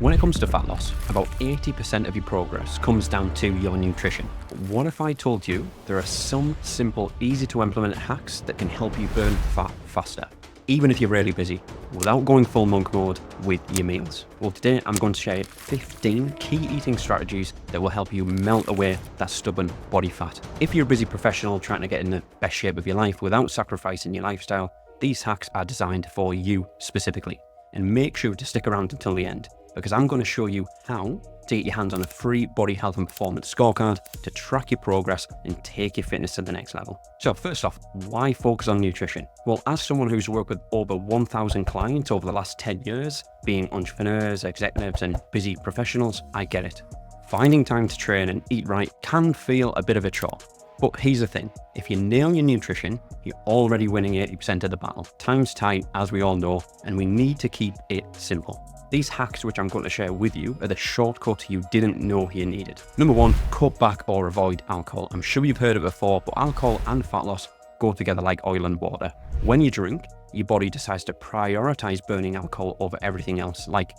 When it comes to fat loss, about 80% of your progress comes down to your nutrition. What if I told you there are some simple, easy to implement hacks that can help you burn fat faster, even if you're really busy, without going full monk mode with your meals? Well, today I'm going to share 15 key eating strategies that will help you melt away that stubborn body fat. If you're a busy professional trying to get in the best shape of your life without sacrificing your lifestyle, these hacks are designed for you specifically. And make sure to stick around until the end, because I'm going to show you how to get your hands on a free body health and performance scorecard to track your progress and take your fitness to the next level. So first off, why focus on nutrition? Well, as someone who's worked with over 1,000 clients over the last 10 years, being entrepreneurs, executives, and busy professionals, I get it. Finding time to train and eat right can feel a bit of a chore. But here's the thing, if you nail your nutrition, you're already winning 80% of the battle. Time's tight, as we all know, and we need to keep it simple. These hacks, which I'm going to share with you, are the shortcut you didn't know you needed. Number one, cut back or avoid alcohol. I'm sure you've heard it before, but alcohol and fat loss go together like oil and water. When you drink, your body decides to prioritize burning alcohol over everything else, like,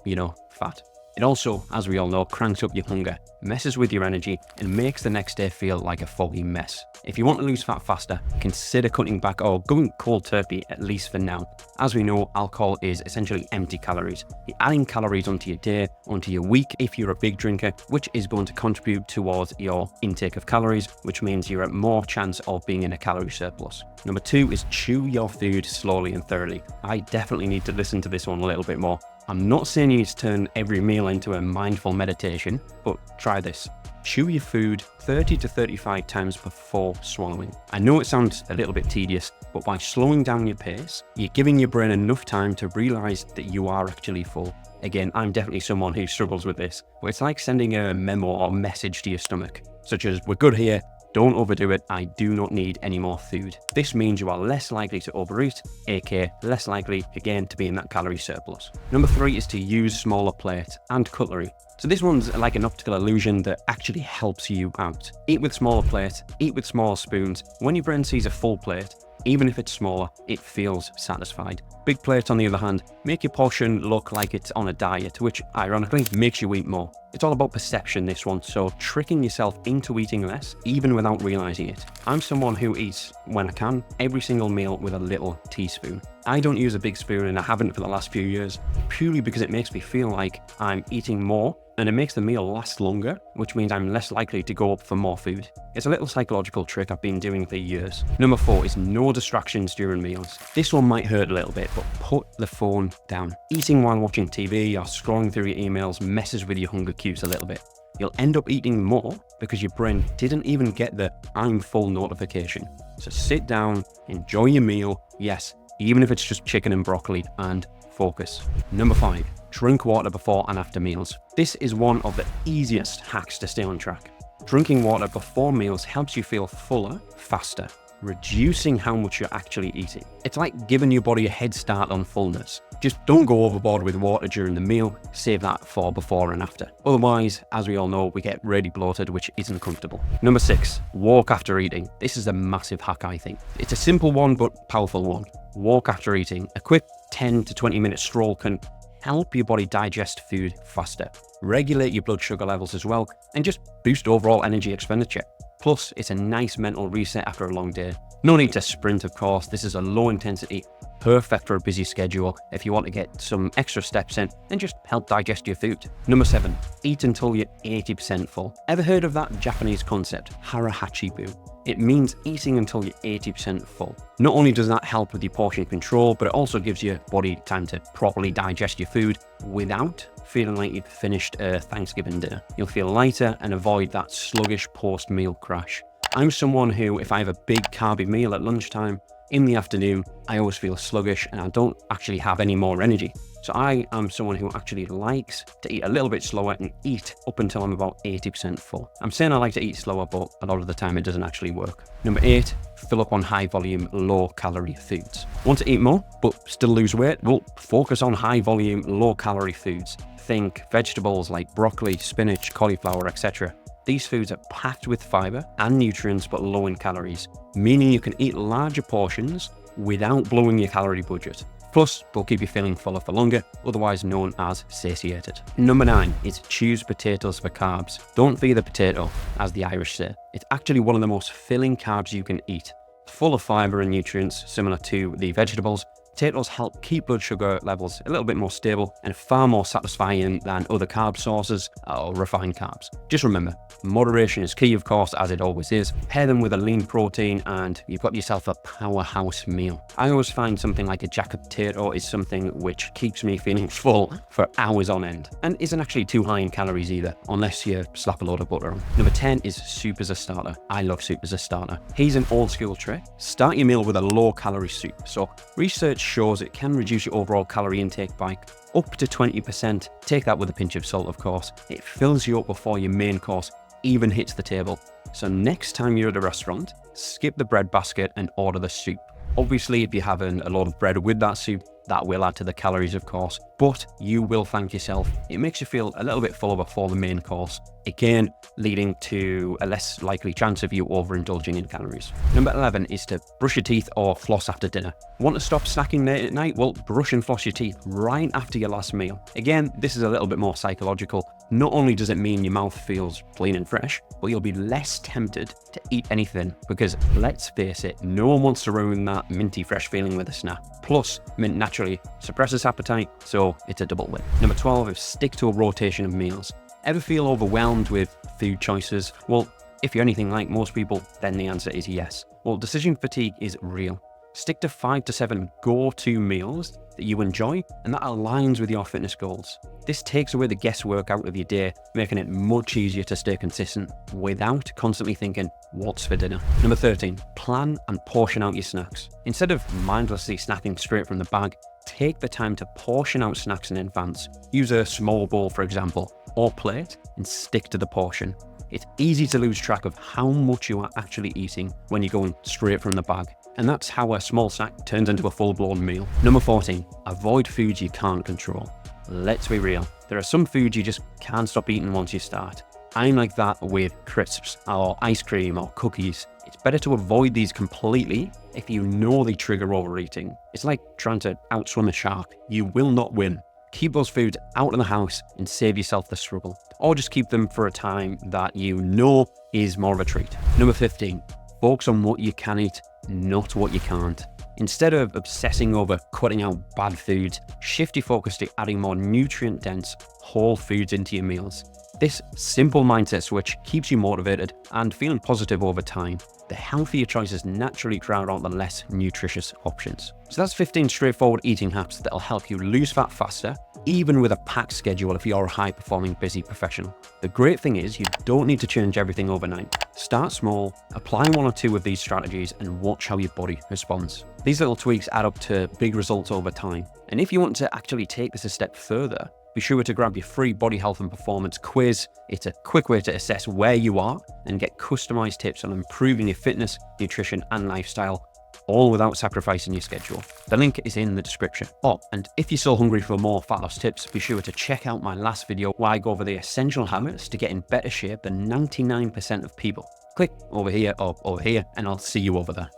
fat. It also, as we all know, cranks up your hunger, messes with your energy, and makes the next day feel like a foggy mess. If you want to lose fat faster, consider cutting back or going cold turkey, at least for now. As we know, alcohol is essentially empty calories. You're adding calories onto your day, onto your week if you're a big drinker, which is going to contribute towards your intake of calories, which means you're at more chance of being in a calorie surplus. Number two is chew your food slowly and thoroughly. I definitely need to listen to this one a little bit more. I'm not saying you need to turn every meal into a mindful meditation, but try this. Chew your food 30 to 35 times before swallowing. I know it sounds a little bit tedious, but by slowing down your pace, you're giving your brain enough time to realize that you are actually full. Again, I'm definitely someone who struggles with this, but it's like sending a memo or message to your stomach, such as, we're good here, don't overdo it, I do not need any more food. This means you are less likely to overeat, aka less likely, again, to be in that calorie surplus. Number three is to use smaller plates and cutlery. So this one's like an optical illusion that actually helps you out. Eat with smaller plates, eat with smaller spoons. When your brain sees a full plate, even if it's smaller, it feels satisfied. Big plates, on the other hand, make your portion look like it's on a diet, which ironically makes you eat more. It's all about perception, this one, so tricking yourself into eating less, even without realizing it. I'm someone who eats, when I can, every single meal with a little teaspoon. I don't use a big spoon, and I haven't for the last few years, purely because it makes me feel like I'm eating more, and it makes the meal last longer, which means I'm less likely to go up for more food. It's a little psychological trick I've been doing for years. Number four is no distractions during meals. This one might hurt a little bit, but put the phone down. Eating while watching TV or scrolling through your emails messes with your hunger cues a little bit. You'll end up eating more because your brain didn't even get the I'm full notification. So sit down, enjoy your meal, yes, even if it's just chicken and broccoli, and focus. Number five, drink water before and after meals. This is one of the easiest hacks to stay on track. Drinking water before meals helps you feel fuller, faster, reducing how much you're actually eating. It's like giving your body a head start on fullness. Just don't go overboard with water during the meal, save that for before and after. Otherwise, as we all know, we get really bloated, which isn't comfortable. Number six, walk after eating. This is a massive hack, I think. It's a simple one, but powerful one. Walk after eating. A quick 10 to 20 minute stroll can help your body digest food faster, regulate your blood sugar levels as well, and just boost overall energy expenditure. Plus, it's a nice mental reset after a long day. No need to sprint, of course. This is a low intensity, perfect for a busy schedule if you want to get some extra steps in and just help digest your food. Number seven, eat until you're 80% full. Ever heard of that Japanese concept, harahachibu? It means eating until you're 80% full. Not only does that help with your portion control, but it also gives your body time to properly digest your food without feeling like you've finished a Thanksgiving dinner. You'll feel lighter and avoid that sluggish post-meal crash. I'm someone who, if I have a big carby meal at lunchtime, in the afternoon, I always feel sluggish and I don't actually have any more energy. So I am someone who actually likes to eat a little bit slower and eat up until I'm about 80% full. I'm saying I like to eat slower, but a lot of the time it doesn't actually work. Number eight, fill up on high volume, low calorie foods. Want to eat more, but still lose weight? Well, focus on high volume, low calorie foods. Think vegetables like broccoli, spinach, cauliflower, etc. These foods are packed with fiber and nutrients, but low in calories, meaning you can eat larger portions without blowing your calorie budget. Plus, they'll keep you feeling fuller for longer, otherwise known as satiated. Number 9 is choose potatoes for carbs. Don't feed the potato, as the Irish say. It's actually one of the most filling carbs you can eat. Full of fiber and nutrients similar to the vegetables, potatoes help keep blood sugar levels a little bit more stable and far more satisfying than other carb sources or refined carbs. Just remember, moderation is key, of course, as it always is. Pair them with a lean protein and you've got yourself a powerhouse meal. I always find something like a jacket potato is something which keeps me feeling full for hours on end and isn't actually too high in calories either, unless you slap a load of butter on. Number 10 is soup as a starter. I love soup as a starter. Here's an old school trick. Start your meal with a low-calorie soup. So research shows it can reduce your overall calorie intake by up to 20%. Take that with a pinch of salt, of course. It fills you up before your main course even hits the table. So next time you're at a restaurant, skip the bread basket and order the soup. Obviously, if you're having a lot of bread with that soup, that will add to the calories, of course, but you will thank yourself. It makes you feel a little bit fuller before the main course, again, leading to a less likely chance of you overindulging in calories. Number 11 is to brush your teeth or floss after dinner. Want to stop snacking late at night? Well, brush and floss your teeth right after your last meal. Again, this is a little bit more psychological. Not only does it mean your mouth feels clean and fresh, but you'll be less tempted to eat anything because, let's face it, no one wants to ruin that minty fresh feeling with a snack. Plus, mint naturally suppresses appetite, so it's a double win. Number 12 is stick to a rotation of meals. Ever feel overwhelmed with food choices? Well, if you're anything like most people, then the answer is yes. Well, decision fatigue is real. Stick to 5 to 7 go-to meals that you enjoy and that aligns with your fitness goals. This takes away the guesswork out of your day, making it much easier to stay consistent without constantly thinking, what's for dinner? Number 13, plan and portion out your snacks. Instead of mindlessly snacking straight from the bag, take the time to portion out snacks in advance. Use a small bowl, for example, or plate, and stick to the portion. It's easy to lose track of how much you are actually eating when you're going straight from the bag. And that's how a small snack turns into a full-blown meal. Number 14, avoid foods you can't control. Let's be real, there are some foods you just can't stop eating once you start. I'm like that with crisps or ice cream or cookies. It's better to avoid these completely if you know they trigger overeating. It's like trying to outswim a shark. You will not win. Keep those foods out of the house and save yourself the struggle. Or just keep them for a time that you know is more of a treat. Number 15, focus on what you can eat, not what you can't. Instead of obsessing over cutting out bad foods, shift your focus to adding more nutrient-dense whole foods into your meals. This simple mindset switch keeps you motivated and feeling positive over time. The healthier choices naturally crowd out the less nutritious options. So that's 15 straightforward eating hacks that'll help you lose fat faster, even with a packed schedule if you're a high-performing busy professional. The great thing is you don't need to change everything overnight. Start small, apply 1 or 2 of these strategies and watch how your body responds. These little tweaks add up to big results over time. And if you want to actually take this a step further, be sure to grab your free body health and performance quiz. It's a quick way to assess where you are and get customized tips on improving your fitness, nutrition, and lifestyle, all without sacrificing your schedule. The link is in the description. Oh, and if you're still hungry for more fat loss tips, be sure to check out my last video where I go over the essential habits to get in better shape than 99% of people. Click over here or over here, and I'll see you over there.